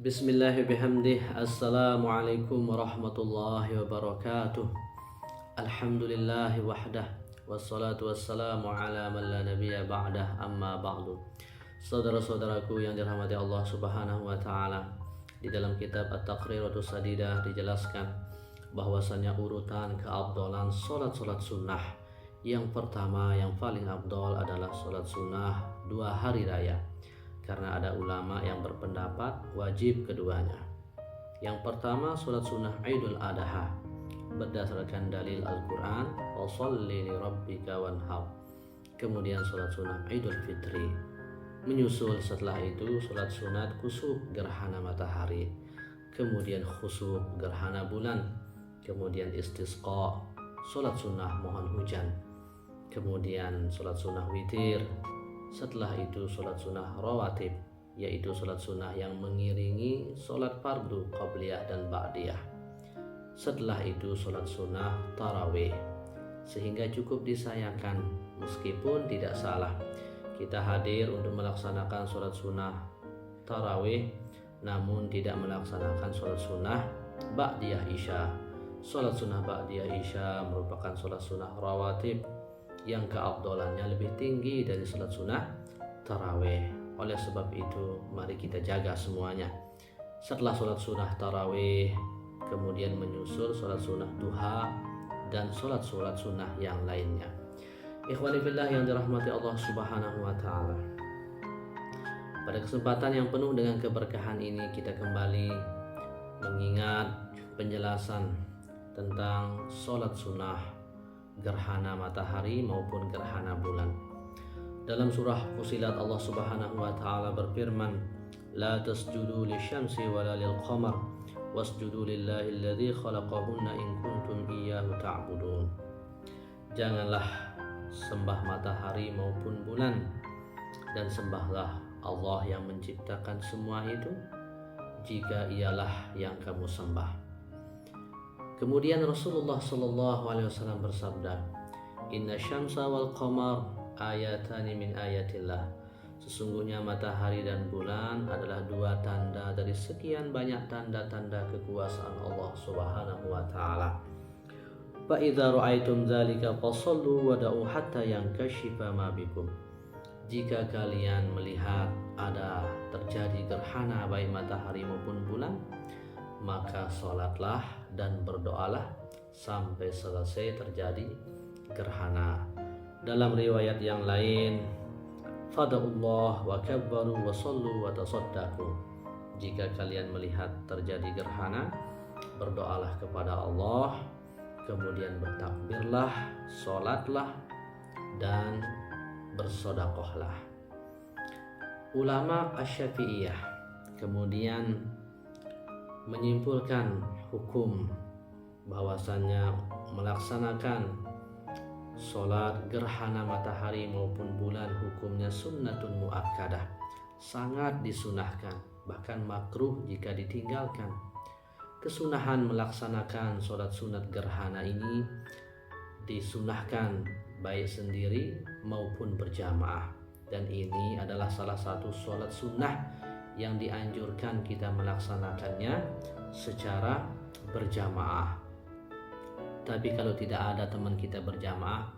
Bismillahirrahmanirrahim. Assalamualaikum warahmatullahi wabarakatuh. Alhamdulillahi wahdah. Wassalatu wassalamu ala man la nabiyya ba'dah, amma ba'du. Saudara-saudaraku yang dirahmati Allah subhanahu wa ta'ala, di dalam kitab At-Taqriratus Sadidah dijelaskan bahwasanya urutan keabdalan solat-solat sunnah, yang pertama yang paling abdal adalah solat sunnah 2 hari raya, karena ada ulama yang berpendapat wajib keduanya. Yang pertama solat sunnah Idul Adha berdasarkan dalil Al-Quran, wa sholli li rabbika wanhar. Kemudian solat sunnah Idul Fitri, menyusul setelah itu solat sunat khusuf gerhana matahari, kemudian khusuf gerhana bulan, kemudian istisqa, solat sunnah mohon hujan, kemudian solat sunnah witir. Setelah itu solat sunnah rawatib, yaitu solat sunnah yang mengiringi solat fardu qabliyah dan ba'diyah. Setelah itu solat sunnah tarawih. Sehingga cukup disayangkan meskipun tidak salah kita hadir untuk melaksanakan solat sunnah tarawih, namun tidak melaksanakan solat sunnah ba'diyah isya. Solat sunnah ba'diyah isya merupakan solat sunnah rawatib yang keabdalannya lebih tinggi dari salat sunnah tarawih. Oleh sebab itu mari kita jaga semuanya. Setelah salat sunnah tarawih, kemudian menyusul salat sunnah duha dan salat-salat sunnah yang lainnya. Ikhwani fillah yang dirahmati Allah subhanahu wa ta'ala, pada kesempatan yang penuh dengan keberkahan ini kita kembali mengingat penjelasan tentang salat sunnah gerhana matahari maupun gerhana bulan. Dalam surah Fussilat Allah subhanahu wa ta'ala berfirman, la tasjudu lisyamsi wala lilqamar wasjudu lillahi alladhi khalaqahunna in kuntum iyyahu ta'budun. Janganlah sembah matahari maupun bulan, dan sembahlah Allah yang menciptakan semua itu, jika ialah yang kamu sembah. Kemudian Rasulullah SAW bersabda, Inna syamsa wal qamar ayatani min ayatillah. Sesungguhnya matahari dan bulan adalah 2 tanda dari sekian banyak tanda-tanda kekuasaan Allah subhanahu wa ta'ala. Fa idza ra'aitum dzalika fasallu wada'u hatta yankashifa ma bikum. Jika kalian melihat ada terjadi gerhana baik matahari maupun bulan, maka sholatlah dan berdoalah sampai selesai terjadi gerhana. Dalam riwayat yang lain, fada'ullah wa kabbaru wa sallu wa tasaddaqu. Jika kalian melihat terjadi gerhana, berdoalah kepada Allah, kemudian bertakbirlah, sholatlah, dan bersodakohlah. Ulama Asy-Syafi'iyah kemudian menyimpulkan hukum bahwasannya melaksanakan sholat gerhana matahari maupun bulan hukumnya sunnatun muakkadah, sangat disunahkan, bahkan makruh jika ditinggalkan. Kesunahan melaksanakan sholat sunat gerhana ini disunahkan baik sendiri maupun berjamaah, dan ini adalah salah satu sholat sunnah yang dianjurkan kita melaksanakannya secara berjamaah. Tapi kalau tidak ada teman kita berjamaah,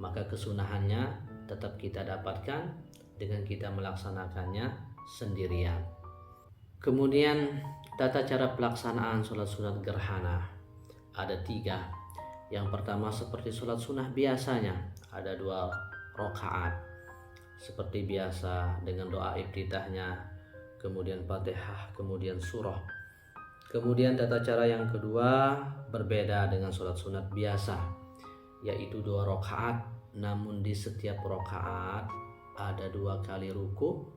maka kesunahannya tetap kita dapatkan dengan kita melaksanakannya sendirian. Kemudian tata cara pelaksanaan sholat sunat gerhana ada 3. Yang pertama seperti sholat sunnah biasanya, ada 2 rakaat seperti biasa dengan doa iftitahnya, kemudian Fatihah, kemudian surah. Kemudian tata cara yang kedua berbeda dengan sholat sunat biasa, yaitu 2 rakaat, namun di setiap rakaat ada 2 kali ruku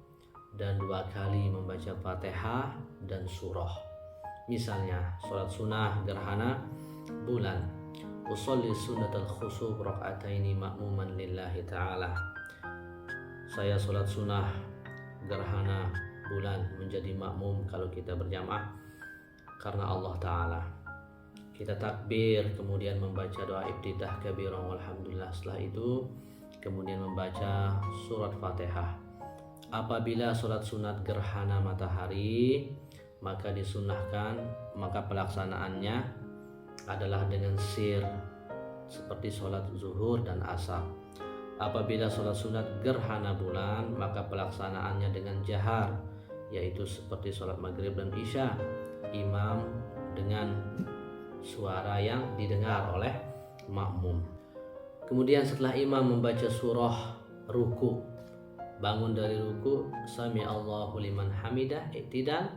dan 2 kali membaca Fatihah dan surah. Misalnya sholat sunnah gerhana bulan, usolli sunnatal khusuf raka'ataini ma'muman lillahi ta'ala. Saya sholat sunnah gerhana bulan menjadi makmum kalau kita berjamaah karena Allah Ta'ala. Kita takbir, kemudian membaca doa iftitah kabirah walhamdulillah. Setelah itu kemudian membaca surat Fatihah. Apabila sholat sunat gerhana matahari, maka disunahkan, maka pelaksanaannya adalah dengan sir seperti sholat zuhur dan asar. Apabila sholat sunat gerhana bulan, maka pelaksanaannya dengan jahar, yaitu seperti sholat maghrib dan isya, imam dengan suara yang didengar oleh makmum. Kemudian setelah imam membaca surah ruku, bangun dari ruku, sami Allahu liman hamidah, i'tidal.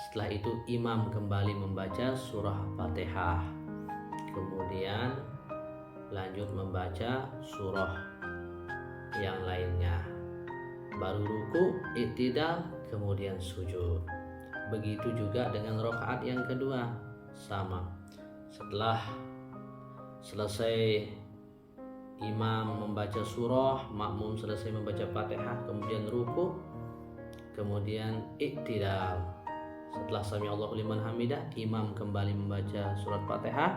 Setelah itu imam kembali membaca surah Fatihah, kemudian lanjut membaca surah yang lainnya, baru ruku, i'tidal, kemudian sujud. Begitu juga dengan rakaat yang kedua, sama. Setelah selesai imam membaca surah, makmum selesai membaca Fatihah, kemudian ruku, kemudian i'tidal. Setelah sami Allahu liman hamidah, imam kembali membaca surat Fatihah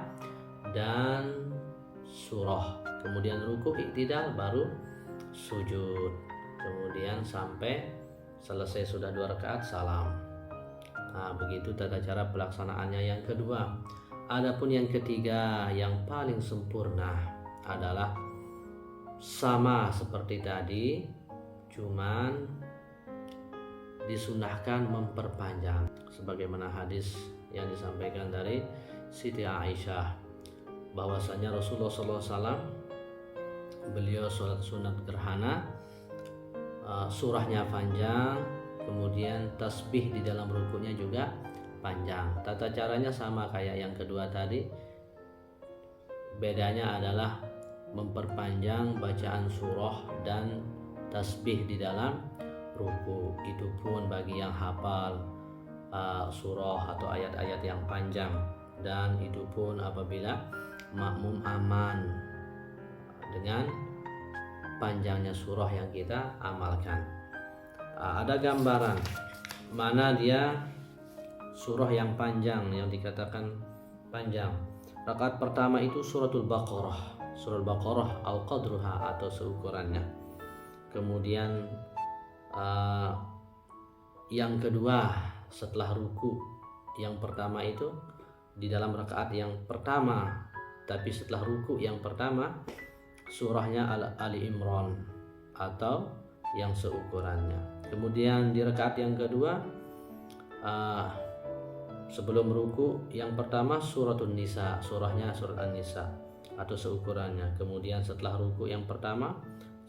dan surah, kemudian ruku, i'tidal, baru sujud, kemudian sampai selesai sudah 2 rakaat salam. Nah, begitu tata cara pelaksanaannya yang kedua. Adapun yang ketiga, yang paling sempurna adalah sama seperti tadi, cuman disunahkan memperpanjang, sebagaimana hadis yang disampaikan dari Siti Aisyah, bahwasanya Rasulullah SAW beliau sholat sunat gerhana, surahnya panjang, kemudian tasbih di dalam rukunya juga panjang. Tata caranya sama kayak yang kedua tadi, bedanya adalah memperpanjang bacaan surah dan tasbih di dalam ruku. Itu pun bagi yang hafal surah atau ayat-ayat yang panjang, dan itu pun apabila makmum aman dengan panjangnya surah yang kita amalkan. Ada gambaran mana dia surah yang panjang, yang dikatakan panjang. Rakaat pertama itu suratul Baqarah, surah Baqarah al-qadruha atau seukurannya. Kemudian yang kedua setelah ruku, yang pertama itu di dalam rakaat yang pertama, tapi setelah ruku yang pertama surahnya Ali Imran atau yang seukurannya. Kemudian di rakaat yang kedua sebelum ruku yang pertama suratul Nisa, surahnya surat An-Nisa atau seukurannya. Kemudian setelah ruku yang pertama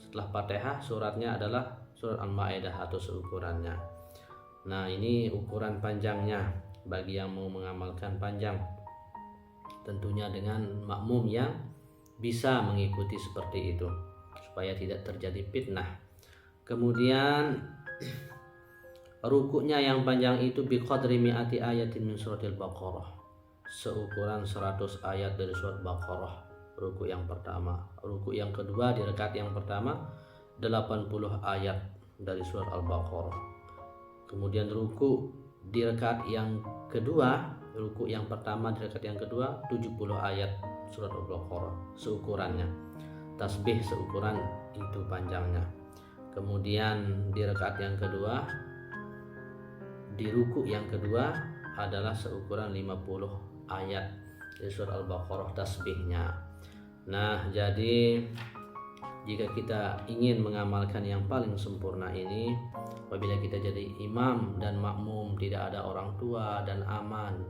setelah Fatihah suratnya adalah surat Al-Maidah atau seukurannya. Nah, ini ukuran panjangnya bagi yang mau mengamalkan panjang, tentunya dengan makmum yang bisa mengikuti seperti itu supaya tidak terjadi fitnah. Kemudian rukuknya yang panjang itu biqadri mi'ati ayatin min suratil Baqarah, seukuran 100 ayat dari surat Baqarah. Ruku yang pertama. Ruku yang kedua di rakaat yang pertama 80 ayat dari surat Al-Baqarah. Kemudian ruku di rakaat yang kedua, ruku yang pertama di rakaat yang kedua 70 ayat surat Al-Baqarah seukurannya. Tasbih seukuran itu panjangnya. Kemudian di rakaat yang kedua, di ruku yang kedua adalah seukuran 50 ayat dari surat Al-Baqarah tasbihnya. Nah, jadi jika kita ingin mengamalkan yang paling sempurna ini, apabila kita jadi imam dan makmum, tidak ada orang tua dan aman,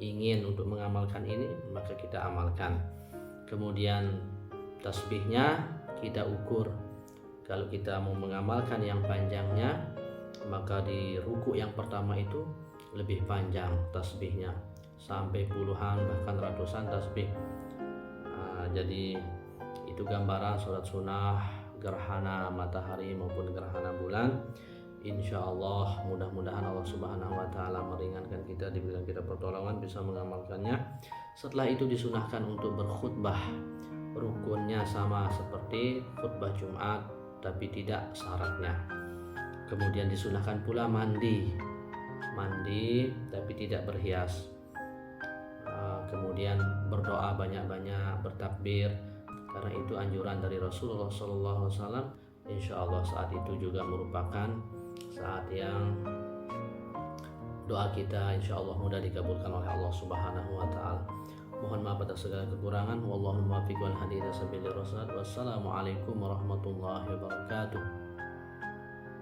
ingin untuk mengamalkan ini, maka kita amalkan. Kemudian tasbihnya kita ukur. Kalau kita mau mengamalkan yang panjangnya, maka di ruku yang pertama itu lebih panjang tasbihnya, sampai puluhan bahkan ratusan tasbih. Jadi itu gambaran sholat sunnah gerhana matahari maupun gerhana bulan. Insya Allah mudah-mudahan Allah Subhanahu wa Ta'ala meringankan kita, diberikan kita pertolongan bisa mengamalkannya. Setelah itu disunahkan untuk berkhutbah, rukunnya sama seperti khutbah Jumat tapi tidak syaratnya. Kemudian disunahkan pula mandi tapi tidak berhias. Kemudian berdoa banyak-banyak, bertakbir, karena itu anjuran dari Rasulullah SAW. Insya Allah saat itu juga merupakan saat yang doa kita insya Allah mudah dikabulkan oleh Allah Subhanahu wa Ta'ala. Mohon maaf atas segala kekurangan. Wallahul muwaffiq wal hadi ila sabilir rasyad. Wassalamualaikum warahmatullahi wabarakatuh.